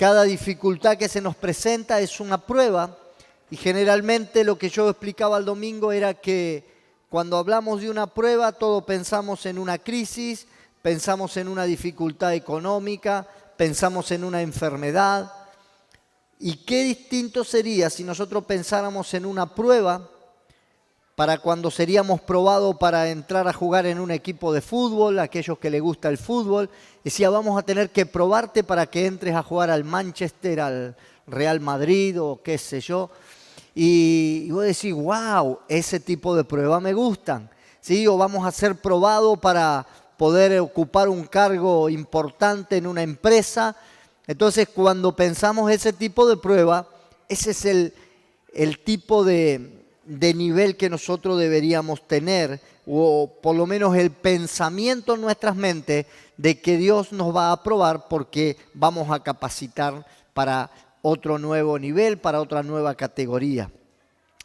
cada dificultad que se nos presenta es una prueba. Y generalmente lo que yo explicaba el domingo era que cuando hablamos de una prueba, todos pensamos en una crisis, pensamos en una dificultad económica, pensamos en una enfermedad. ¿Y qué distinto sería si nosotros pensáramos en una prueba para cuando seríamos probados para entrar a jugar en un equipo de fútbol, aquellos que les gusta el fútbol? Decía, vamos a tener que probarte para que entres a jugar al Manchester, al Real Madrid o qué sé yo. Y vos decís, wow, ese tipo de pruebas me gustan. ¿Sí? O vamos a ser probados para poder ocupar un cargo importante en una empresa. Entonces, cuando pensamos ese tipo de prueba, ese es el tipo de nivel que nosotros deberíamos tener, o por lo menos el pensamiento en nuestras mentes de que Dios nos va a probar porque vamos a capacitar para otro nuevo nivel, para otra nueva categoría.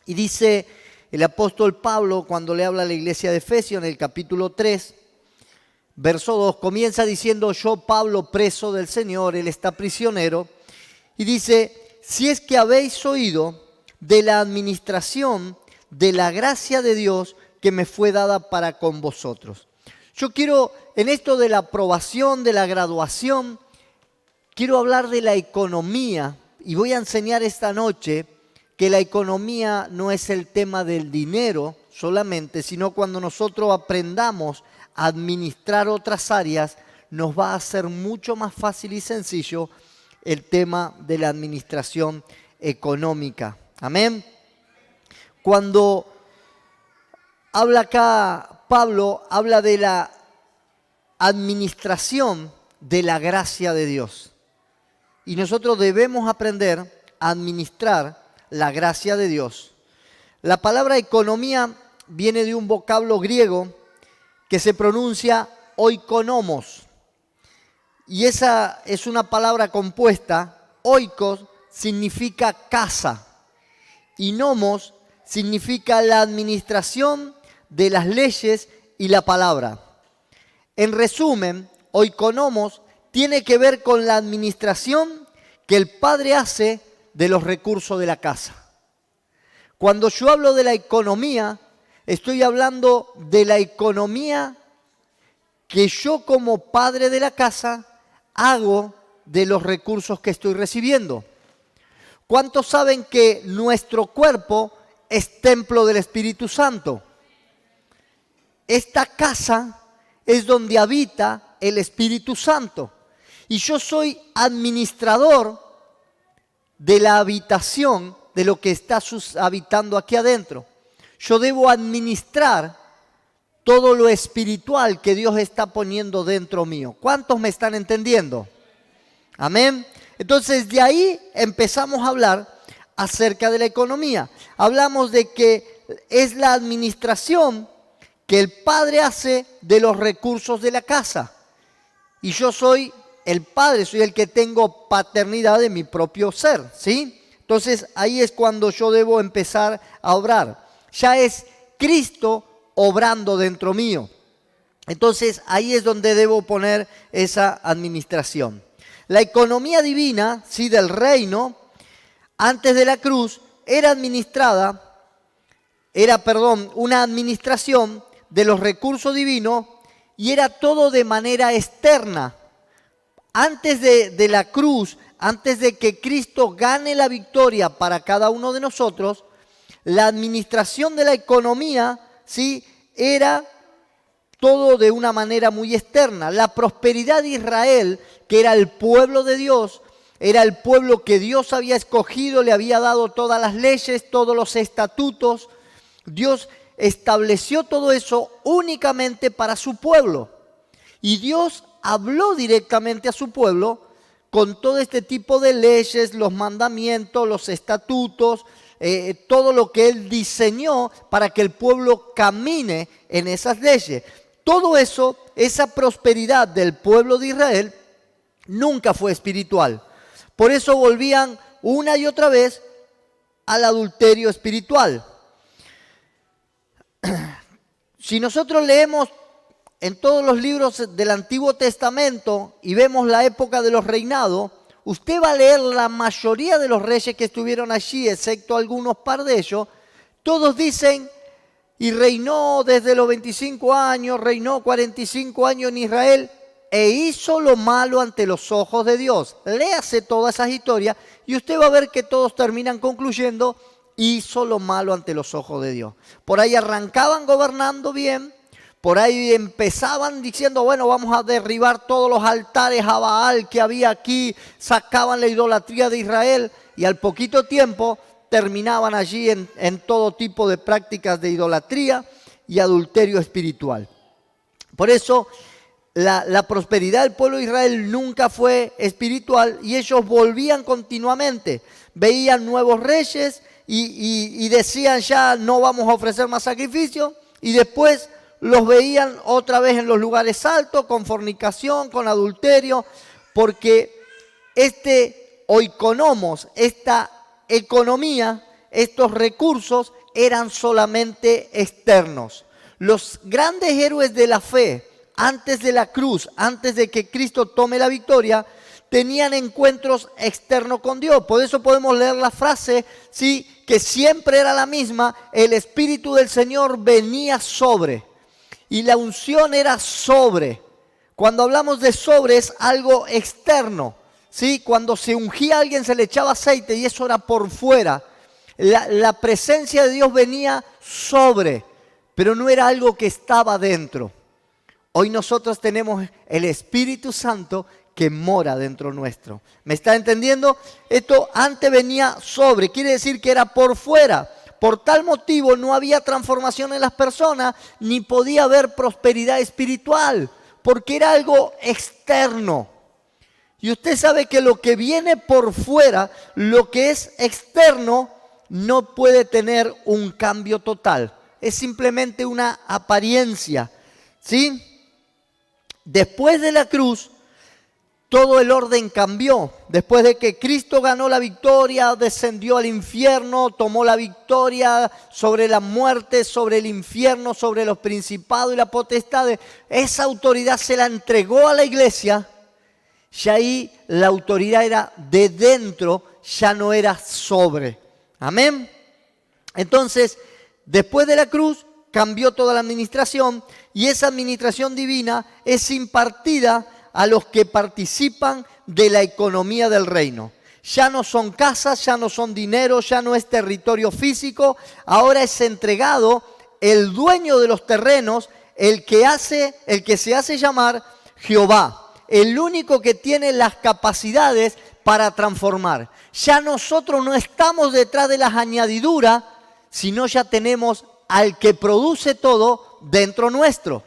Y dice el apóstol Pablo cuando le habla a la iglesia de Efesios en el capítulo 3, verso 2, comienza diciendo, yo Pablo preso del Señor, él está prisionero, y dice, si es que habéis oído de la administración de la gracia de Dios que me fue dada para con vosotros. Yo quiero, en esto de la aprobación, de la graduación, quiero hablar de la economía y voy a enseñar esta noche que la economía no es el tema del dinero solamente, sino cuando nosotros aprendamos a administrar otras áreas, nos va a ser mucho más fácil y sencillo el tema de la administración económica. Amén. Cuando habla acá Pablo, habla de la administración de la gracia de Dios. Y nosotros debemos aprender a administrar la gracia de Dios. La palabra economía viene de un vocablo griego que se pronuncia oikonomos. Y esa es una palabra compuesta. Oikos significa casa y nomos significa la administración de las leyes y la palabra. En resumen, oikonomos tiene que ver con la administración que el padre hace de los recursos de la casa. Cuando yo hablo de la economía, estoy hablando de la economía que yo como padre de la casa hago de los recursos que estoy recibiendo. ¿Cuántos saben que nuestro cuerpo es templo del Espíritu Santo? Esta casa es donde habita el Espíritu Santo. Y yo soy administrador de la habitación de lo que está habitando aquí adentro. Yo debo administrar todo lo espiritual que Dios está poniendo dentro mío. ¿Cuántos me están entendiendo? Amén. Entonces de ahí empezamos a hablar acerca de la economía. Hablamos de que es la administración que el padre hace de los recursos de la casa. Y yo soy el padre, soy el que tengo paternidad de mi propio ser, ¿sí? Entonces ahí es cuando yo debo empezar a obrar. Ya es Cristo obrando dentro mío. Entonces ahí es donde debo poner esa administración. La economía divina, sí, del reino, antes de la cruz, era una administración de los recursos divinos y era todo de manera externa. Antes de la cruz, antes de que Cristo gane la victoria para cada uno de nosotros, la administración de la economía, ¿sí?, era todo de una manera muy externa. La prosperidad de Israel, que era el pueblo de Dios, era el pueblo que Dios había escogido, le había dado todas las leyes, todos los estatutos. Dios estableció todo eso únicamente para su pueblo. Y Dios habló directamente a su pueblo con todo este tipo de leyes, los mandamientos, los estatutos, todo lo que Él diseñó para que el pueblo camine en esas leyes. Todo eso, esa prosperidad del pueblo de Israel, nunca fue espiritual. Por eso volvían una y otra vez al adulterio espiritual. Si nosotros leemos en todos los libros del Antiguo Testamento y vemos la época de los reinados, usted va a leer la mayoría de los reyes que estuvieron allí, excepto algunos par de ellos, todos dicen, y reinó desde los 25 años, reinó 45 años en Israel, e hizo lo malo ante los ojos de Dios. Léase todas esas historias y usted va a ver que todos terminan concluyendo, hizo lo malo ante los ojos de Dios. Por ahí arrancaban gobernando bien, por ahí empezaban diciendo, bueno, vamos a derribar todos los altares a Baal que había aquí, sacaban la idolatría de Israel y al poquito tiempo terminaban allí en todo tipo de prácticas de idolatría y adulterio espiritual. Por eso la prosperidad del pueblo de Israel nunca fue espiritual y ellos volvían continuamente. Veían nuevos reyes y decían ya no vamos a ofrecer más sacrificio y después los veían otra vez en los lugares altos con fornicación, con adulterio, porque oikonomos, esta economía, estos recursos eran solamente externos. Los grandes héroes de la fe, antes de la cruz, antes de que Cristo tome la victoria, tenían encuentros externos con Dios. Por eso podemos leer la frase, ¿sí?, que siempre era la misma: el Espíritu del Señor venía sobre, y la unción era sobre. Cuando hablamos de sobre es algo externo, ¿sí? Cuando se ungía a alguien se le echaba aceite y eso era por fuera. La presencia de Dios venía sobre, pero no era algo que estaba dentro. Hoy nosotros tenemos el Espíritu Santo que mora dentro nuestro. ¿Me está entendiendo? Esto antes venía sobre, quiere decir que era por fuera. Por tal motivo no había transformación en las personas, ni podía haber prosperidad espiritual, porque era algo externo. Y usted sabe que lo que viene por fuera, lo que es externo, no puede tener un cambio total. Es simplemente una apariencia, ¿sí? Después de la cruz, todo el orden cambió. Después de que Cristo ganó la victoria, descendió al infierno, tomó la victoria sobre la muerte, sobre el infierno, sobre los principados y las potestades. Esa autoridad se la entregó a la iglesia. Y ahí la autoridad era de dentro, ya no era sobre. Amén. Entonces, después de la cruz, cambió toda la administración y esa administración divina es impartida a los que participan de la economía del reino. Ya no son casas, ya no son dinero, ya no es territorio físico, ahora es entregado el dueño de los terrenos, el que se hace llamar Jehová, el único que tiene las capacidades para transformar. Ya nosotros no estamos detrás de las añadiduras, sino ya tenemos al que produce todo dentro nuestro.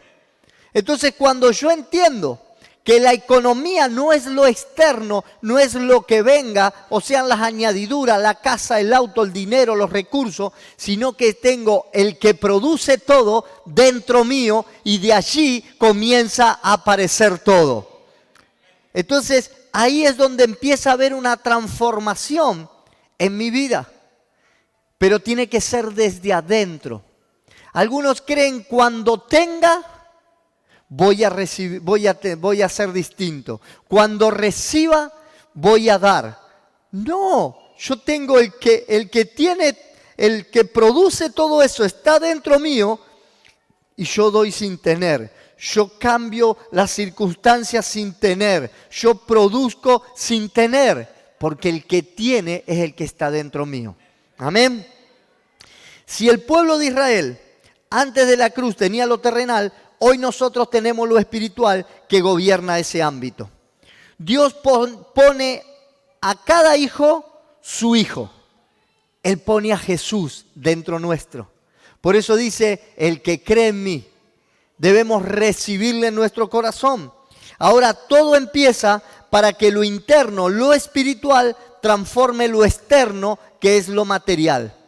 Entonces, cuando yo entiendo que la economía no es lo externo, no es lo que venga, o sean las añadiduras, la casa, el auto, el dinero, los recursos, sino que tengo el que produce todo dentro mío y de allí comienza a aparecer todo. Entonces, ahí es donde empieza a haber una transformación en mi vida, pero tiene que ser desde adentro. Algunos creen cuando tenga voy a recibir, voy a ser distinto. Cuando reciba, voy a dar. No, yo tengo el que produce todo eso, está dentro mío y yo doy sin tener. Yo cambio las circunstancias sin tener. Yo produzco sin tener, porque el que tiene es el que está dentro mío. Amén. Si el pueblo de Israel antes de la cruz tenía lo terrenal, hoy nosotros tenemos lo espiritual que gobierna ese ámbito. Dios pone a cada hijo su hijo. Él pone a Jesús dentro nuestro. Por eso dice, el que cree en mí, debemos recibirle en nuestro corazón. Ahora todo empieza para que lo interno, lo espiritual, transforme lo externo, que es lo material.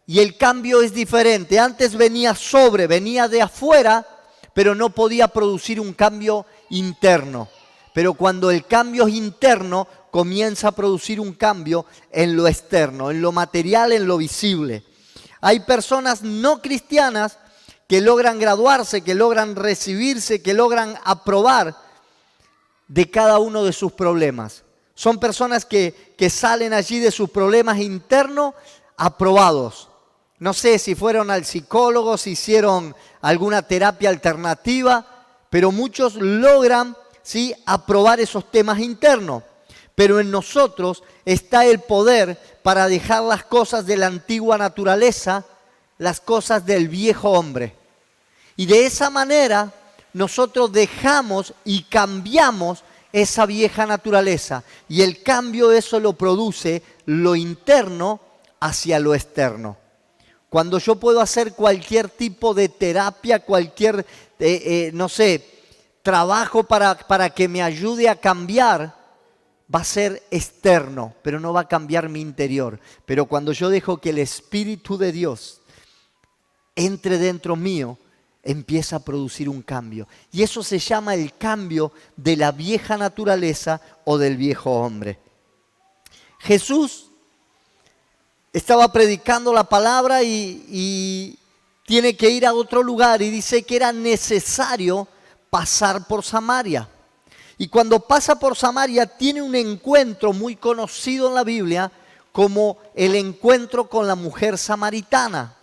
Y el cambio es diferente. Antes venía de afuera, pero no podía producir un cambio interno. Pero cuando el cambio es interno, comienza a producir un cambio en lo externo, en lo material, en lo visible. Hay personas no cristianas que logran graduarse, que logran recibirse, que logran aprobar de cada uno de sus problemas. Son personas que salen allí de sus problemas internos aprobados. No sé si fueron al psicólogo, si hicieron alguna terapia alternativa, pero muchos logran, ¿sí?, aprobar esos temas internos. Pero en nosotros está el poder para dejar las cosas de la antigua naturaleza, las cosas del viejo hombre. Y de esa manera nosotros dejamos y cambiamos esa vieja naturaleza. Y el cambio eso lo produce lo interno hacia lo externo. Cuando yo puedo hacer cualquier tipo de terapia, cualquier, trabajo para que me ayude a cambiar, va a ser externo, pero no va a cambiar mi interior. Pero cuando yo dejo que el Espíritu de Dios entre dentro mío, empieza a producir un cambio. Y eso se llama el cambio de la vieja naturaleza o del viejo hombre. Jesús estaba predicando la palabra y tiene que ir a otro lugar y dice que era necesario pasar por Samaria. Y cuando pasa por Samaria tiene un encuentro muy conocido en la Biblia como el encuentro con la mujer samaritana.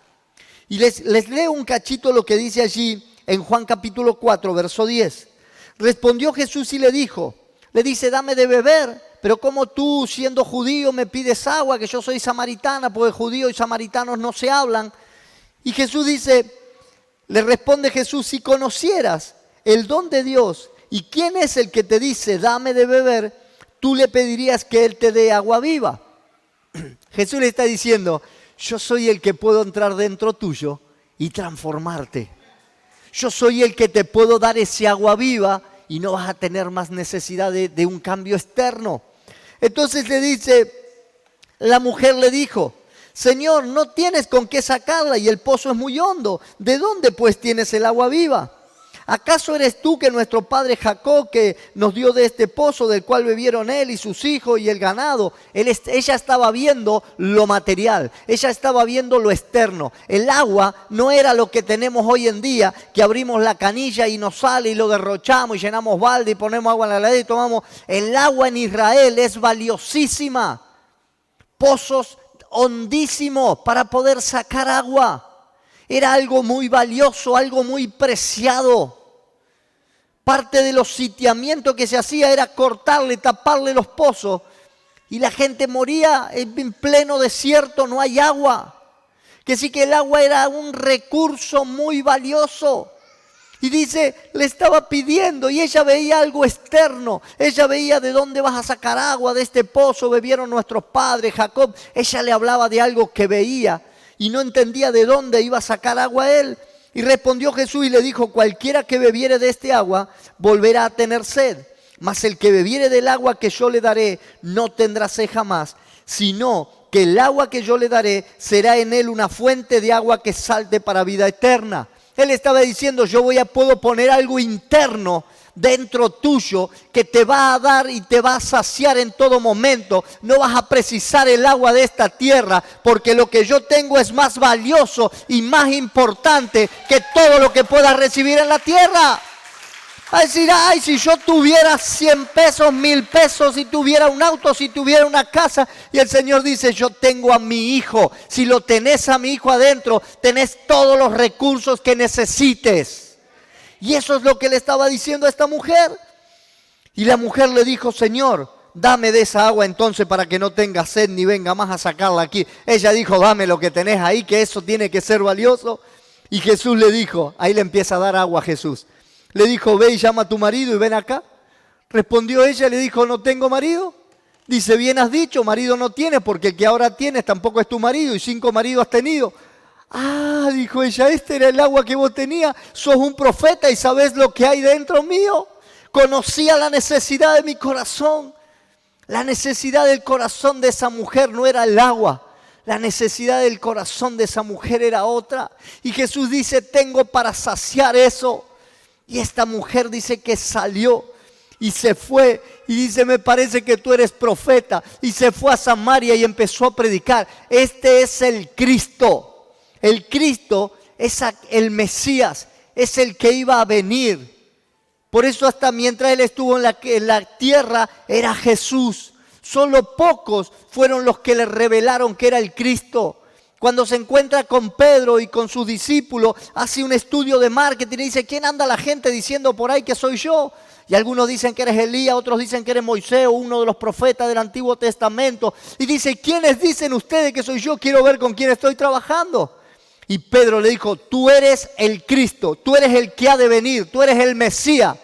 Y les leo un cachito lo que dice allí en Juan capítulo 4, verso 10. Respondió Jesús y le dice, dame de beber, pero como tú siendo judío me pides agua, que yo soy samaritana, porque judíos y samaritanos no se hablan. Y Jesús le responde Jesús, si conocieras el don de Dios y quién es el que te dice, dame de beber, tú le pedirías que Él te dé agua viva. Jesús le está diciendo, yo soy el que puedo entrar dentro tuyo y transformarte. Yo soy el que te puedo dar ese agua viva y no vas a tener más necesidad de un cambio externo. Entonces la mujer le dijo, Señor, no tienes con qué sacarla y el pozo es muy hondo. ¿De dónde pues tienes el agua viva? ¿Acaso eres tú que nuestro padre Jacob, que nos dio de este pozo del cual bebieron él y sus hijos y el ganado? Ella estaba viendo lo material, ella estaba viendo lo externo. El agua no era lo que tenemos hoy en día, que abrimos la canilla y nos sale y lo derrochamos y llenamos balde y ponemos agua en la heladera y tomamos. El agua en Israel es valiosísima. Pozos hondísimos para poder sacar agua. Era algo muy valioso, algo muy preciado. Parte de los sitiamientos que se hacía era cortarle, taparle los pozos. Y la gente moría en pleno desierto, no hay agua. Que sí que el agua era un recurso muy valioso. Y le estaba pidiendo y ella veía algo externo. Ella veía de dónde vas a sacar agua, de este pozo bebieron nuestros padres, Jacob. Ella le hablaba de algo que veía. Y no entendía de dónde iba a sacar agua él. Y respondió Jesús y le dijo, cualquiera que bebiere de este agua volverá a tener sed. Mas el que bebiere del agua que yo le daré no tendrá sed jamás, sino que el agua que yo le daré será en él una fuente de agua que salte para vida eterna. Él estaba diciendo, puedo poner algo interno dentro tuyo que te va a dar y te va a saciar en todo momento. No vas a precisar el agua de esta tierra, porque lo que yo tengo es más valioso y más importante que todo lo que puedas recibir en la tierra. A decir, ay, si yo tuviera 100 pesos, 1000 pesos, si tuviera un auto, si tuviera una casa. Y el Señor dice, yo tengo a mi hijo. Si lo tenés a mi hijo adentro, tenés todos los recursos que necesites. Y eso es lo que le estaba diciendo a esta mujer. Y la mujer le dijo, Señor, dame de esa agua entonces para que no tenga sed ni venga más a sacarla aquí. Ella dijo, dame lo que tenés ahí, que eso tiene que ser valioso. Y Jesús le dijo, ahí le empieza a dar agua a Jesús. Le dijo, ve y llama a tu marido y ven acá. Respondió ella y le dijo, no tengo marido. Dice, bien has dicho, marido no tienes, porque el que ahora tienes tampoco es tu marido y 5 maridos has tenido. Ah, dijo ella, este era el agua que vos tenías. Sos un profeta y sabés lo que hay dentro mío. Conocía la necesidad de mi corazón. La necesidad del corazón de esa mujer no era el agua. La necesidad del corazón de esa mujer era otra. Y Jesús dice, tengo para saciar eso. Y esta mujer dice que salió y se fue. Y dice, me parece que tú eres profeta. Y se fue a Samaria y empezó a predicar. Este es el Cristo. El Cristo es el Mesías, es el que iba a venir. Por eso hasta mientras Él estuvo en la tierra, era Jesús. Solo pocos fueron los que le revelaron que era el Cristo. Cuando se encuentra con Pedro y con sus discípulos, hace un estudio de marketing y dice, ¿quién anda la gente diciendo por ahí que soy yo? Y algunos dicen que eres Elías, otros dicen que eres Moisés o uno de los profetas del Antiguo Testamento. Y dice, ¿quiénes dicen ustedes que soy yo? Quiero ver con quién estoy trabajando. Y Pedro le dijo, tú eres el Cristo, tú eres el que ha de venir, tú eres el Mesías.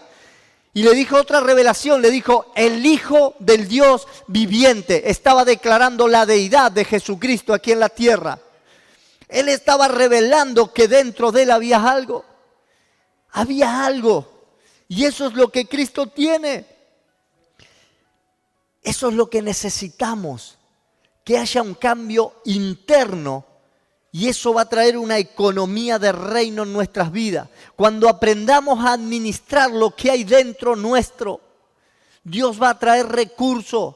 Y le dijo otra revelación, le dijo, el Hijo del Dios viviente. Estaba declarando la deidad de Jesucristo aquí en la tierra. Él estaba revelando que dentro de él había algo. Había algo. Y eso es lo que Cristo tiene. Eso es lo que necesitamos. Que haya un cambio interno. Y eso va a traer una economía de reino en nuestras vidas. Cuando aprendamos a administrar lo que hay dentro nuestro, Dios va a traer recursos.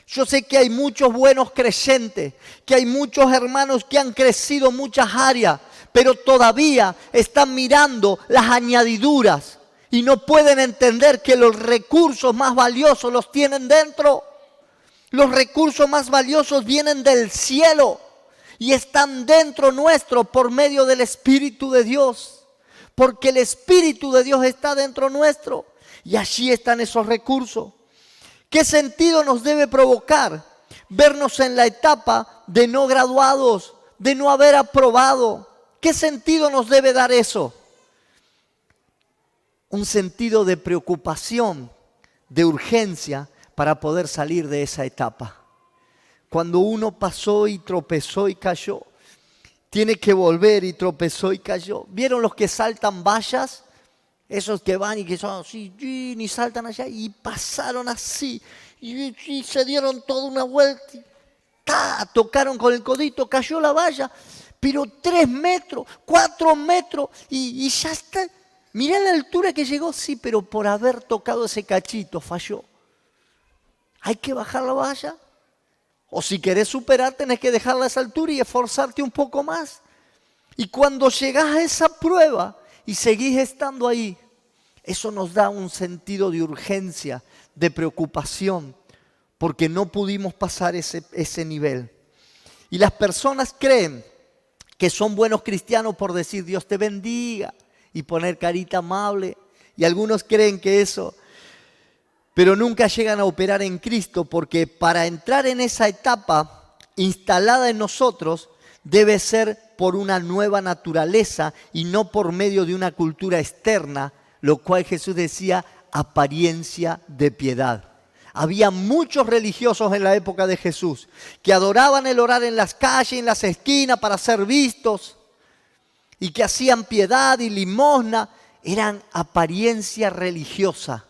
Yo sé que hay muchos buenos creyentes, que hay muchos hermanos que han crecido en muchas áreas, pero todavía están mirando las añadiduras y no pueden entender que los recursos más valiosos los tienen dentro. Los recursos más valiosos vienen del cielo y están dentro nuestro por medio del Espíritu de Dios, porque el Espíritu de Dios está dentro nuestro y allí están esos recursos. ¿Qué sentido nos debe provocar vernos en la etapa de no graduados, de no haber aprobado? ¿Qué sentido nos debe dar eso? Un sentido de preocupación, de urgencia para poder salir de esa etapa. Cuando uno pasó y tropezó y cayó, tiene que volver y tropezó y cayó. ¿Vieron los que saltan vallas? Esos que van y que son así, y saltan allá y pasaron así, y se dieron toda una vuelta, y tocaron con el codito, cayó la valla, pero 3 metros, 4 metros, y ya está. Mirá la altura que llegó, sí, pero por haber tocado ese cachito falló. Hay que bajar la valla, o si querés superar tenés que dejarla a esa altura y esforzarte un poco más. Y cuando llegás a esa prueba, y seguís estando ahí, eso nos da un sentido de urgencia, de preocupación, porque no pudimos pasar ese nivel. Y las personas creen que son buenos cristianos por decir Dios te bendiga y poner carita amable. Y algunos creen que eso, pero nunca llegan a operar en Cristo, porque para entrar en esa etapa instalada en nosotros, debe ser por una nueva naturaleza y no por medio de una cultura externa, lo cual Jesús decía, apariencia de piedad. Había muchos religiosos en la época de Jesús que adoraban el orar en las calles, en las esquinas para ser vistos y que hacían piedad y limosna. Eran apariencia religiosa,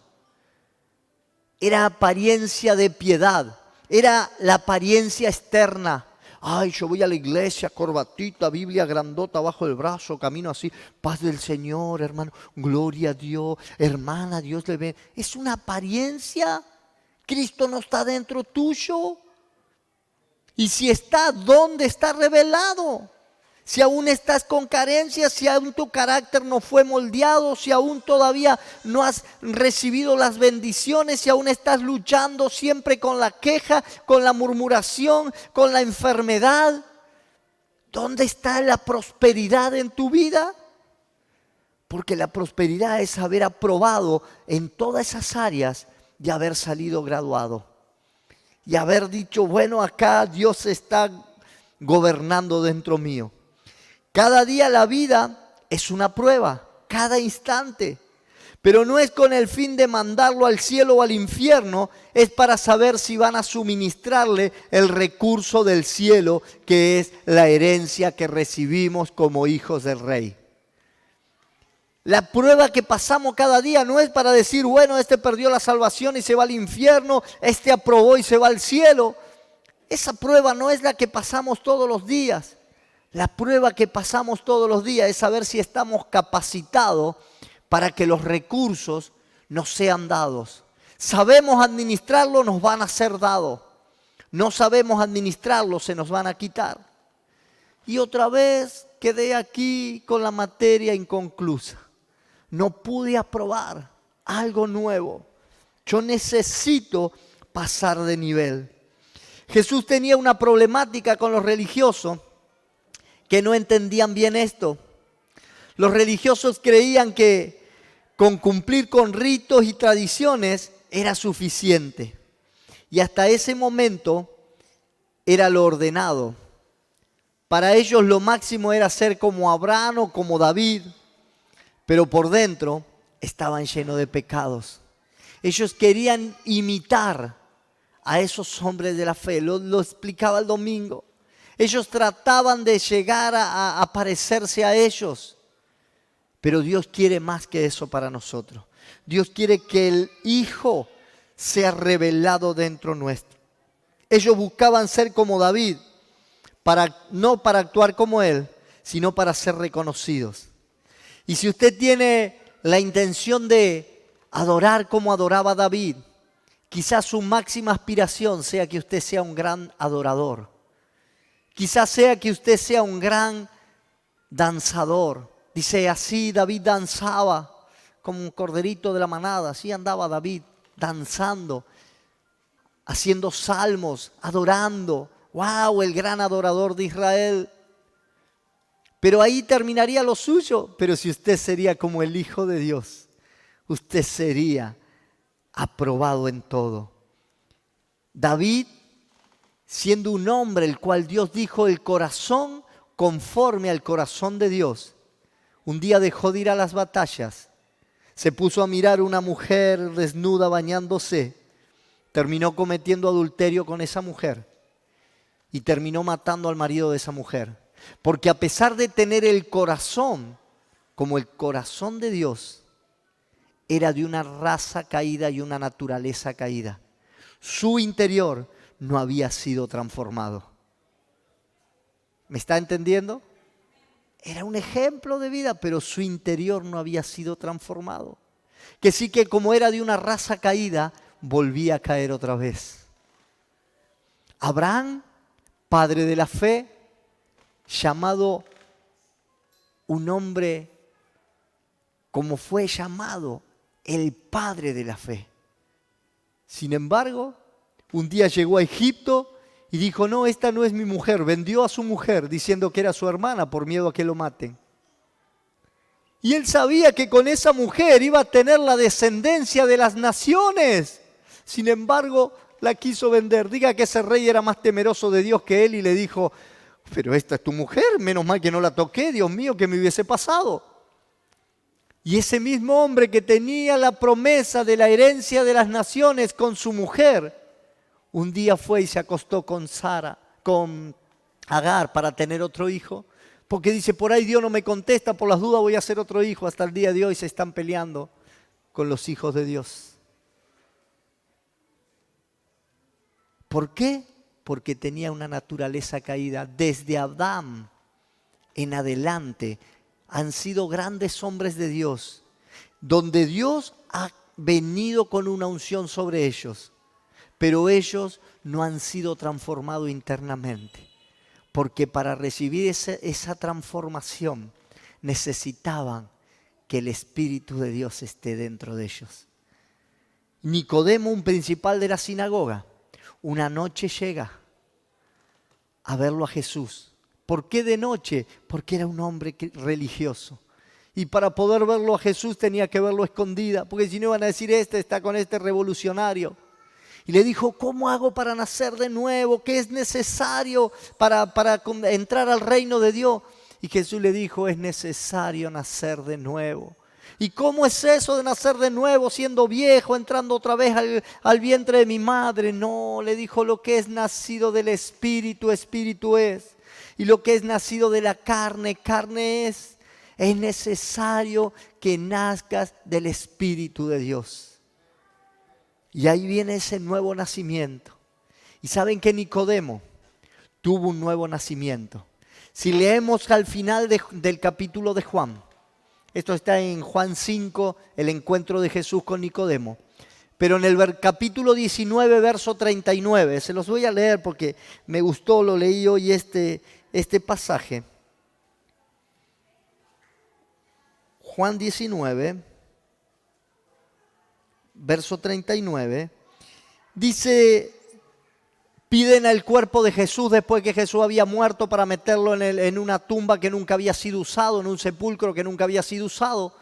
era apariencia de piedad, era la apariencia externa. Ay, yo voy a la iglesia, corbatita, Biblia grandota bajo el brazo, camino así, paz del Señor, hermano, gloria a Dios, hermana, Dios le ve. Es una apariencia. Cristo no está dentro tuyo. Y si está, ¿dónde está revelado? Si aún estás con carencias, si aún tu carácter no fue moldeado, si aún todavía no has recibido las bendiciones, si aún estás luchando siempre con la queja, con la murmuración, con la enfermedad, ¿dónde está la prosperidad en tu vida? Porque la prosperidad es haber aprobado en todas esas áreas y haber salido graduado. Y haber dicho, bueno, acá Dios está gobernando dentro mío. Cada día la vida es una prueba, cada instante. Pero no es con el fin de mandarlo al cielo o al infierno, es para saber si van a suministrarle el recurso del cielo, que es la herencia que recibimos como hijos del Rey. La prueba que pasamos cada día no es para decir, bueno, este perdió la salvación y se va al infierno, este aprobó y se va al cielo. Esa prueba no es la que pasamos todos los días. La prueba que pasamos todos los días es saber si estamos capacitados para que los recursos nos sean dados. Sabemos administrarlo, nos van a ser dados. No sabemos administrarlo, se nos van a quitar. Y otra vez quedé aquí con la materia inconclusa. No pude aprobar algo nuevo. Yo necesito pasar de nivel. Jesús tenía una problemática con los religiosos que no entendían bien esto. Los religiosos creían que con cumplir con ritos y tradiciones era suficiente. Y hasta ese momento era lo ordenado. Para ellos lo máximo era ser como Abraham o como David, pero por dentro estaban llenos de pecados. Ellos querían imitar a esos hombres de la fe, lo explicaba el domingo. Ellos trataban de llegar a parecerse a ellos, pero Dios quiere más que eso para nosotros. Dios quiere que el Hijo sea revelado dentro nuestro. Ellos buscaban ser como David, no para actuar como él, sino para ser reconocidos. Y si usted tiene la intención de adorar como adoraba David, quizás su máxima aspiración sea que usted sea un gran adorador. Quizás sea que usted sea un gran danzador. Dice, así David danzaba como un corderito de la manada. Así andaba David danzando, haciendo salmos, adorando. ¡Wow! El gran adorador de Israel. Pero ahí terminaría lo suyo. Pero si usted sería como el Hijo de Dios, usted sería aprobado en todo. David, siendo un hombre el cual Dios dijo el corazón conforme al corazón de Dios, un día dejó de ir a las batallas, se puso a mirar una mujer desnuda bañándose, terminó cometiendo adulterio con esa mujer y terminó matando al marido de esa mujer. Porque a pesar de tener el corazón como el corazón de Dios, era de una raza caída y una naturaleza caída. Su interior no había sido transformado. ¿Me está entendiendo? Era un ejemplo de vida, pero su interior no había sido transformado. Que sí que como era de una raza caída, volvía a caer otra vez. Abraham, padre de la fe, llamado un hombre como fue llamado el padre de la fe. Sin embargo, un día llegó a Egipto y dijo, no, esta no es mi mujer. Vendió a su mujer diciendo que era su hermana por miedo a que lo maten. Y él sabía que con esa mujer iba a tener la descendencia de las naciones. Sin embargo, la quiso vender. Diga que ese rey era más temeroso de Dios que él y le dijo, pero esta es tu mujer, menos mal que no la toqué, Dios mío, que me hubiese pasado. Y ese mismo hombre que tenía la promesa de la herencia de las naciones con su mujer, un día fue y se acostó con Agar para tener otro hijo. Porque dice, por ahí Dios no me contesta, por las dudas voy a hacer otro hijo. Hasta el día de hoy se están peleando con los hijos de Dios. ¿Por qué? Porque tenía una naturaleza caída. Desde Adán en adelante han sido grandes hombres de Dios, donde Dios ha venido con una unción sobre ellos, pero ellos no han sido transformados internamente, porque para recibir esa transformación necesitaban que el Espíritu de Dios esté dentro de ellos. Nicodemo, un principal de la sinagoga, una noche llega a verlo a Jesús. ¿Por qué de noche? Porque era un hombre religioso. Y para poder verlo a Jesús tenía que verlo escondida, porque si no iban a decir, este está con este revolucionario. Y le dijo, ¿cómo hago para nacer de nuevo? ¿Qué es necesario para entrar al reino de Dios? Y Jesús le dijo, es necesario nacer de nuevo. ¿Y cómo es eso de nacer de nuevo siendo viejo, entrando otra vez al vientre de mi madre? No, le dijo, lo que es nacido del Espíritu, Espíritu es. Y lo que es nacido de la carne, carne es. Es necesario que nazcas del Espíritu de Dios. Y ahí viene ese nuevo nacimiento. Y saben que Nicodemo tuvo un nuevo nacimiento. Si leemos al final del capítulo de Juan, esto está en Juan 5, el encuentro de Jesús con Nicodemo. Pero en el capítulo 19, verso 39, se los voy a leer porque me gustó, lo leí hoy este pasaje. Juan 19, verso 39, dice, Piden el cuerpo de Jesús después que Jesús había muerto para meterlo en una tumba que nunca había sido usado, en un sepulcro que nunca había sido usado.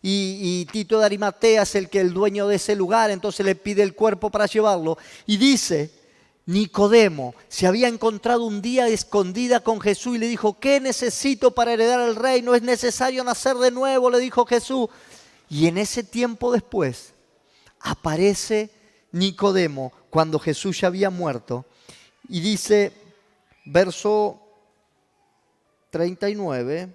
Y Tito de Arimatea es el dueño de ese lugar, entonces le pide el cuerpo para llevarlo. Y dice, Nicodemo se había encontrado un día escondida con Jesús y le dijo, ¿qué necesito para heredar el reino? ¿Es necesario nacer de nuevo?, le dijo Jesús. Y en ese tiempo después aparece Nicodemo cuando Jesús ya había muerto. Y dice, verso 39,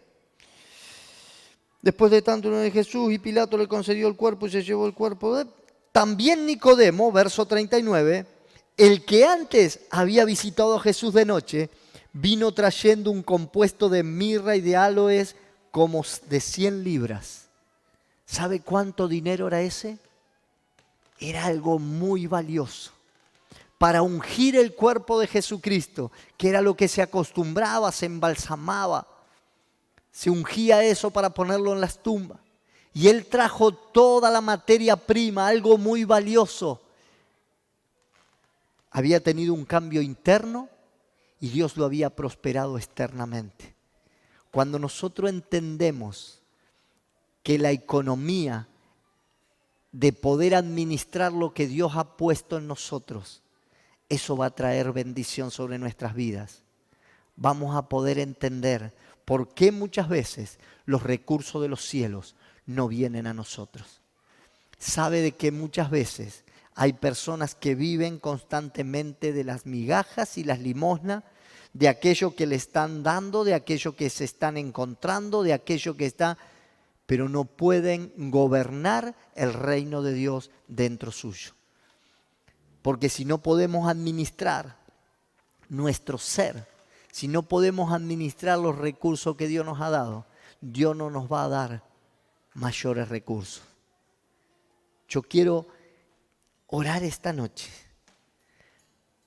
después de tanto de Jesús y Pilato le concedió el cuerpo y se llevó el cuerpo de... También Nicodemo, verso 39, el que antes había visitado a Jesús de noche, vino trayendo un compuesto de mirra y de áloes como de 100 libras. ¿Sabe cuánto dinero era ese? Era algo muy valioso. Para ungir el cuerpo de Jesucristo, que era lo que se acostumbraba, se embalsamaba, se ungía eso para ponerlo en las tumbas. Y él trajo toda la materia prima, algo muy valioso. Había tenido un cambio interno y Dios lo había prosperado externamente. Cuando nosotros entendemos que la economía de poder administrar lo que Dios ha puesto en nosotros, eso va a traer bendición sobre nuestras vidas. Vamos a poder entender por qué muchas veces los recursos de los cielos no vienen a nosotros. Sabe de que muchas veces hay personas que viven constantemente de las migajas y las limosnas, de aquello que le están dando, de aquello que se están encontrando, de aquello que está, pero no pueden gobernar el reino de Dios dentro suyo. Porque si no podemos administrar nuestro ser, si no podemos administrar los recursos que Dios nos ha dado, Dios no nos va a dar mayores recursos. Yo quiero orar esta noche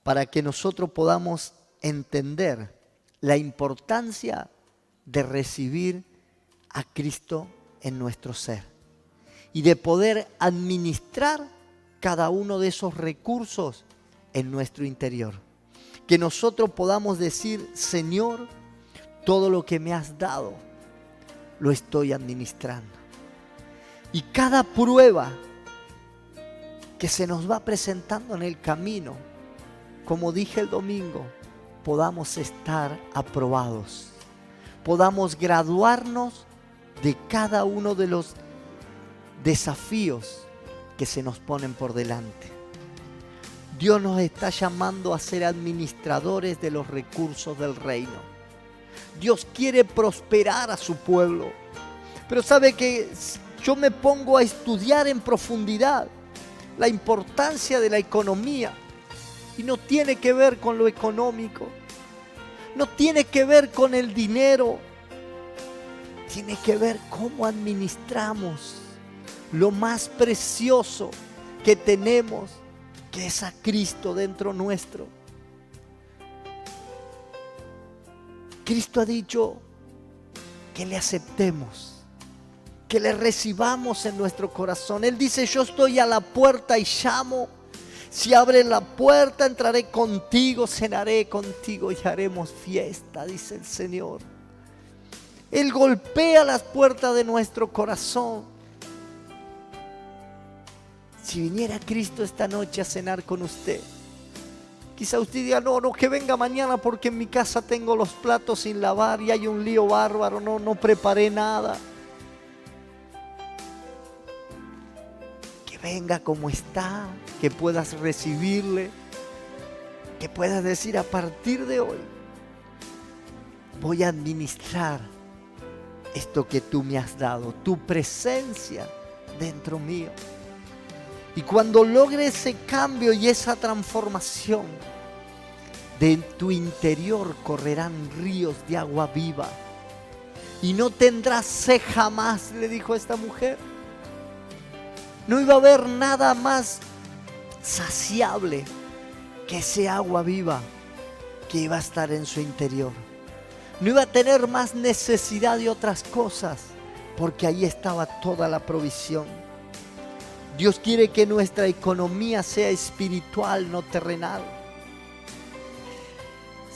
para que nosotros podamos entender la importancia de recibir a Cristo en nuestro ser y de poder administrar cada uno de esos recursos en nuestro interior. Que nosotros podamos decir, Señor, todo lo que me has dado, lo estoy administrando. Y cada prueba que se nos va presentando en el camino, como dije el domingo, podamos estar aprobados. Podamos graduarnos de cada uno de los desafíos que se nos ponen por delante. Dios nos está llamando a ser administradores de los recursos del reino. Dios quiere prosperar a su pueblo. Pero sabe que yo me pongo a estudiar en profundidad la importancia de la economía. Y no tiene que ver con lo económico. No tiene que ver con el dinero. Tiene que ver cómo administramos lo más precioso que tenemos, que es a Cristo dentro nuestro. Cristo ha dicho que le aceptemos, que le recibamos en nuestro corazón. Él dice, yo estoy a la puerta y llamo. Si abres la puerta, entraré contigo, cenaré contigo y haremos fiesta, dice el Señor. Él golpea las puertas de nuestro corazón. Si viniera Cristo esta noche a cenar con usted, quizá usted diga, no, que venga mañana porque en mi casa tengo los platos sin lavar y hay un lío bárbaro, no preparé nada. Que venga como está, que puedas recibirle, que puedas decir a partir de hoy, voy a administrar esto que tú me has dado, tu presencia dentro mío. Y cuando logre ese cambio y esa transformación, de tu interior correrán ríos de agua viva. Y no tendrás sed jamás, le dijo esta mujer. No iba a haber nada más saciable que ese agua viva que iba a estar en su interior. No iba a tener más necesidad de otras cosas, porque ahí estaba toda la provisión. Dios quiere que nuestra economía sea espiritual, no terrenal.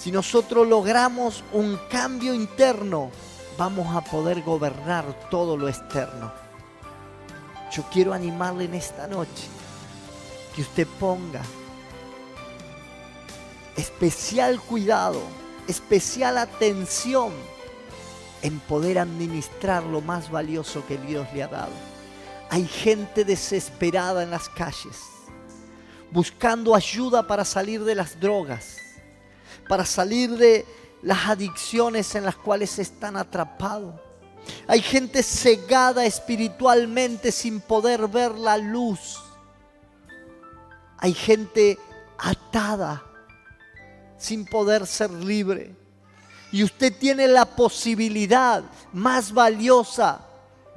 Si nosotros logramos un cambio interno, vamos a poder gobernar todo lo externo. Yo quiero animarle en esta noche que usted ponga especial cuidado, especial atención en poder administrar lo más valioso que Dios le ha dado. Hay gente desesperada en las calles, buscando ayuda para salir de las drogas, para salir de las adicciones en las cuales están atrapados. Hay gente cegada espiritualmente sin poder ver la luz. Hay gente atada sin poder ser libre. Y usted tiene la posibilidad más valiosa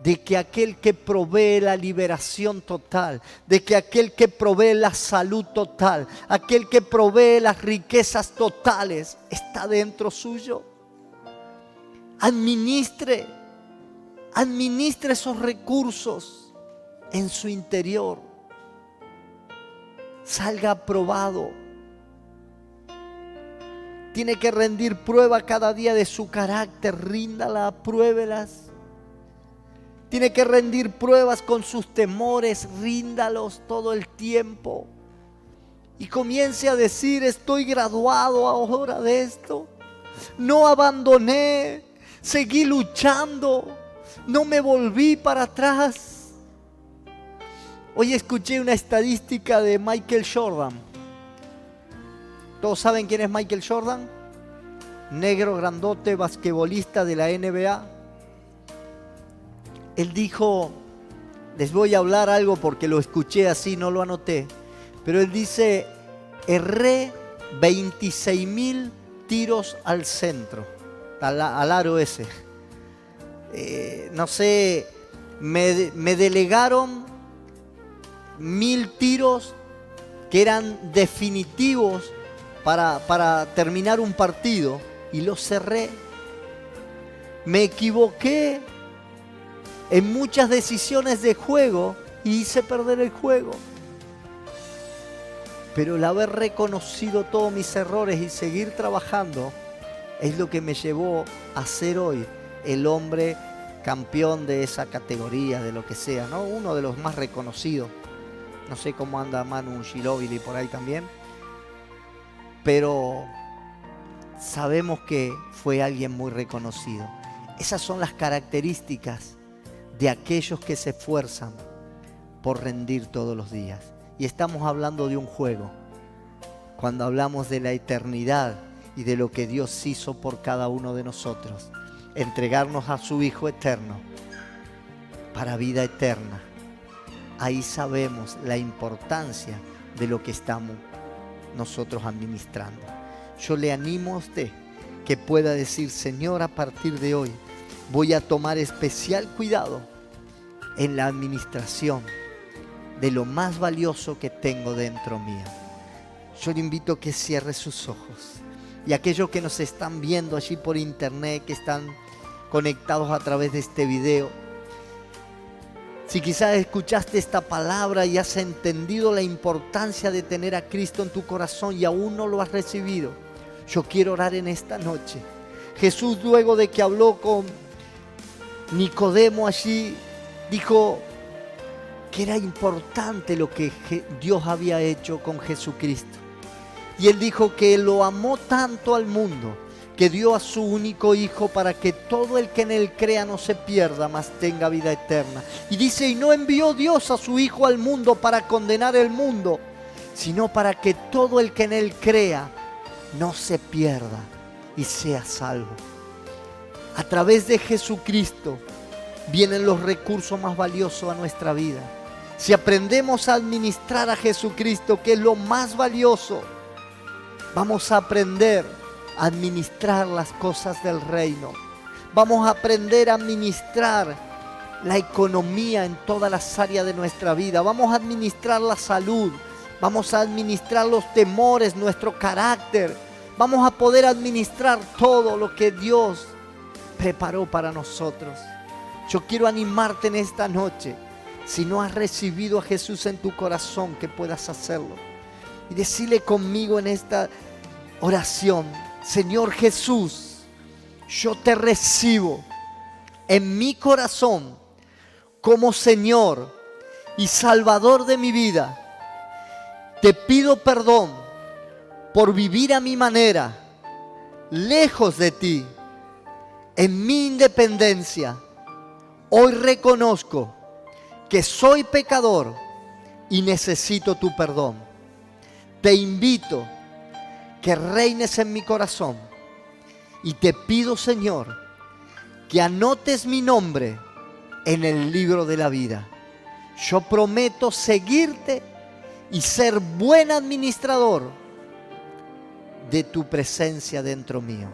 de que aquel que provee la liberación total, de que aquel que provee la salud total, aquel que provee las riquezas totales, está dentro suyo. Administre esos recursos en su interior. Salga aprobado. Tiene que rendir prueba cada día de su carácter, ríndala, apruébelas. Tiene que rendir pruebas con sus temores, ríndalos todo el tiempo. Y comience a decir, estoy graduado ahora de esto. No abandoné, seguí luchando, no me volví para atrás. Hoy escuché una estadística de Michael Jordan. ¿Todos saben quién es Michael Jordan? Negro, grandote, basquetbolista de la NBA. Él dijo, les voy a hablar algo porque lo escuché así, no lo anoté. Pero él dice, erré 26,000 tiros al centro, al aro ese. No sé, me delegaron 1,000 tiros que eran definitivos para terminar un partido y los cerré. Me equivoqué en muchas decisiones de juego y hice perder el juego. Pero el haber reconocido todos mis errores y seguir trabajando es lo que me llevó a ser hoy el hombre campeón de esa categoría, de lo que sea, ¿no? Uno de los más reconocidos. No sé cómo anda Manu Ginóbili por ahí también. Pero sabemos que fue alguien muy reconocido. Esas son las características de aquellos que se esfuerzan por rendir todos los días. Y estamos hablando de un juego. Cuando hablamos de la eternidad y de lo que Dios hizo por cada uno de nosotros. Entregarnos a su Hijo eterno para vida eterna. Ahí sabemos la importancia de lo que estamos nosotros administrando. Yo le animo a usted que pueda decir, Señor, a partir de hoy voy a tomar especial cuidado en la administración de lo más valioso que tengo dentro mío. Yo le invito a que cierre sus ojos. Y aquellos que nos están viendo allí por internet, que están conectados a través de este video, si quizás escuchaste esta palabra y has entendido la importancia de tener a Cristo en tu corazón y aún no lo has recibido, yo quiero orar en esta noche. Jesús, luego de que habló con Nicodemo allí, dijo que era importante lo que Dios había hecho con Jesucristo. Y él dijo que lo amó tanto al mundo que dio a su único Hijo para que todo el que en él crea no se pierda, mas tenga vida eterna. Y dice, y no envió Dios a su Hijo al mundo para condenar el mundo, sino para que todo el que en él crea no se pierda y sea salvo. A través de Jesucristo vienen los recursos más valiosos a nuestra vida. Si aprendemos a administrar a Jesucristo, que es lo más valioso, vamos a aprender a administrar las cosas del reino. Vamos a aprender a administrar la economía en todas las áreas de nuestra vida. Vamos a administrar la salud. Vamos a administrar los temores, nuestro carácter. Vamos a poder administrar todo lo que Dios preparó para nosotros. Yo quiero animarte en esta noche. Si no has recibido a Jesús en tu corazón, que puedas hacerlo. Y decirle conmigo en esta oración, Señor Jesús, yo te recibo en mi corazón como Señor y Salvador de mi vida. Te pido perdón por vivir a mi manera, lejos de ti, en mi independencia. Hoy reconozco que soy pecador y necesito tu perdón. Te invito que reines en mi corazón y te pido, Señor, que anotes mi nombre en el libro de la vida. Yo prometo seguirte y ser buen administrador de tu presencia dentro mío.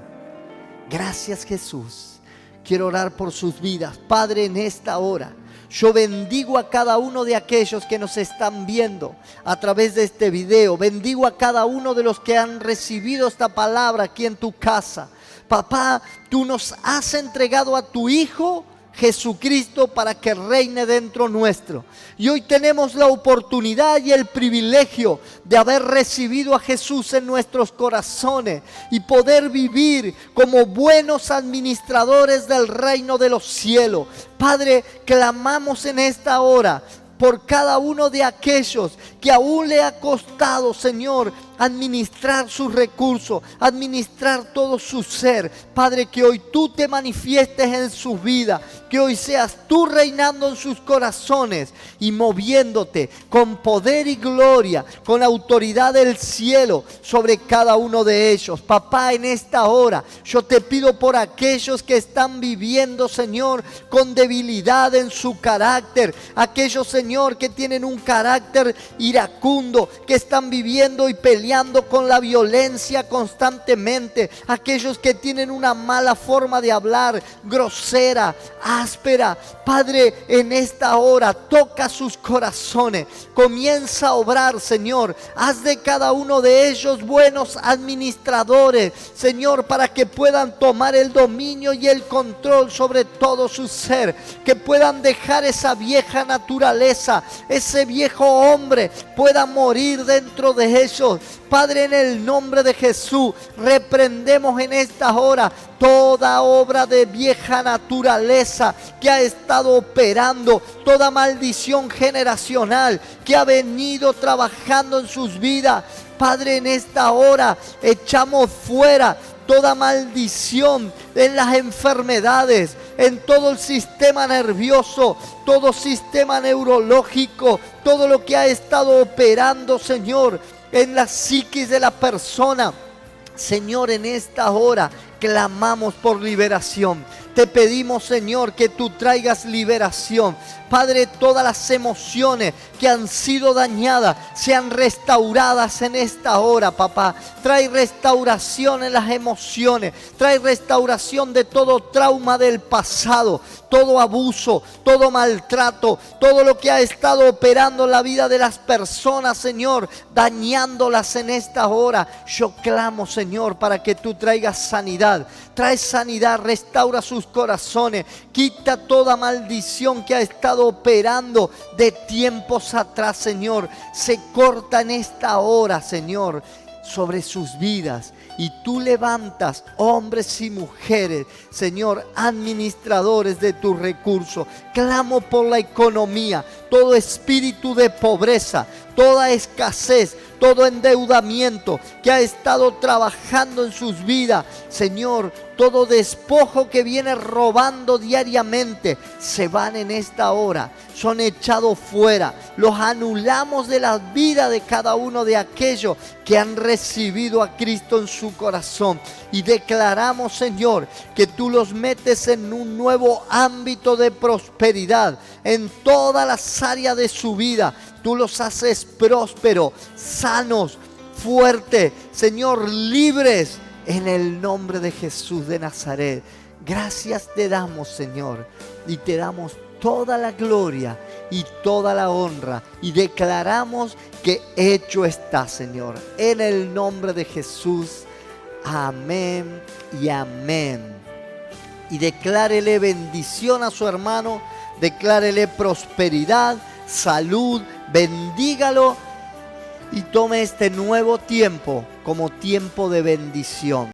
Gracias, Jesús. Quiero orar por sus vidas. Padre, en esta hora yo bendigo a cada uno de aquellos que nos están viendo a través de este video. Bendigo a cada uno de los que han recibido esta palabra aquí en tu casa. Papá, tú nos has entregado a tu Hijo Jesucristo para que reine dentro nuestro. Y hoy tenemos la oportunidad y el privilegio de haber recibido a Jesús en nuestros corazones y poder vivir como buenos administradores del reino de los cielos. Padre, clamamos en esta hora por cada uno de aquellos que aún le ha costado, Señor, administrar sus recursos, administrar todo su ser. Padre, que hoy tú te manifiestes en su vida, que hoy seas tú reinando en sus corazones y moviéndote con poder y gloria, con autoridad del cielo sobre cada uno de ellos. Papá, en esta hora yo te pido por aquellos que están viviendo, Señor, con debilidad en su carácter, aquellos, Señor, que tienen un carácter iracundo, que están viviendo y peleando con la violencia constantemente, aquellos que tienen una mala forma de hablar, grosera, áspera. Padre, en esta hora toca sus corazones, comienza a obrar, Señor. Haz de cada uno de ellos buenos administradores, Señor, para que puedan tomar el dominio y el control sobre todo su ser, que puedan dejar esa vieja naturaleza, ese viejo hombre pueda morir dentro de ellos. Padre, en el nombre de Jesús, reprendemos en esta hora toda obra de vieja naturaleza que ha estado operando, toda maldición generacional que ha venido trabajando en sus vidas. Padre, en esta hora echamos fuera toda maldición en las enfermedades, en todo el sistema nervioso, todo sistema neurológico, todo lo que ha estado operando, Señor, en la psiquis de la persona. Señor, en esta hora clamamos por liberación. Te pedimos, Señor, que tú traigas liberación. Padre, todas las emociones que han sido dañadas sean restauradas en esta hora, papá. Trae restauración en las emociones. Trae restauración de todo trauma del pasado, todo abuso, todo maltrato, todo lo que ha estado operando en la vida de las personas, Señor, dañándolas en esta hora. Yo clamo, Señor, para que tú traigas sanidad. Trae sanidad, restaura sus corazones, quita toda maldición que ha estado operando de tiempos atrás, Señor. Se corta en esta hora, Señor, sobre sus vidas. Y tú levantas hombres y mujeres, Señor, administradores de tus recursos. Clamo por la economía, todo espíritu de pobreza, toda escasez, todo endeudamiento que ha estado trabajando en sus vidas. Señor, todo despojo que viene robando diariamente, se van en esta hora, son echados fuera. Los anulamos de la vida de cada uno de aquellos que han recibido a Cristo en su corazón. Y declaramos, Señor, que tú los metes en un nuevo ámbito de prosperidad en todas las áreas de su vida. Tú los haces prósperos, sanos, fuertes, Señor, libres, en el nombre de Jesús de Nazaret. Gracias te damos, Señor, y te damos toda la gloria y toda la honra, y declaramos que hecho está, Señor, en el nombre de Jesús. Amén y amén. Y declárele bendición a su hermano, declárele prosperidad, salud, bendígalo y tome este nuevo tiempo como tiempo de bendición.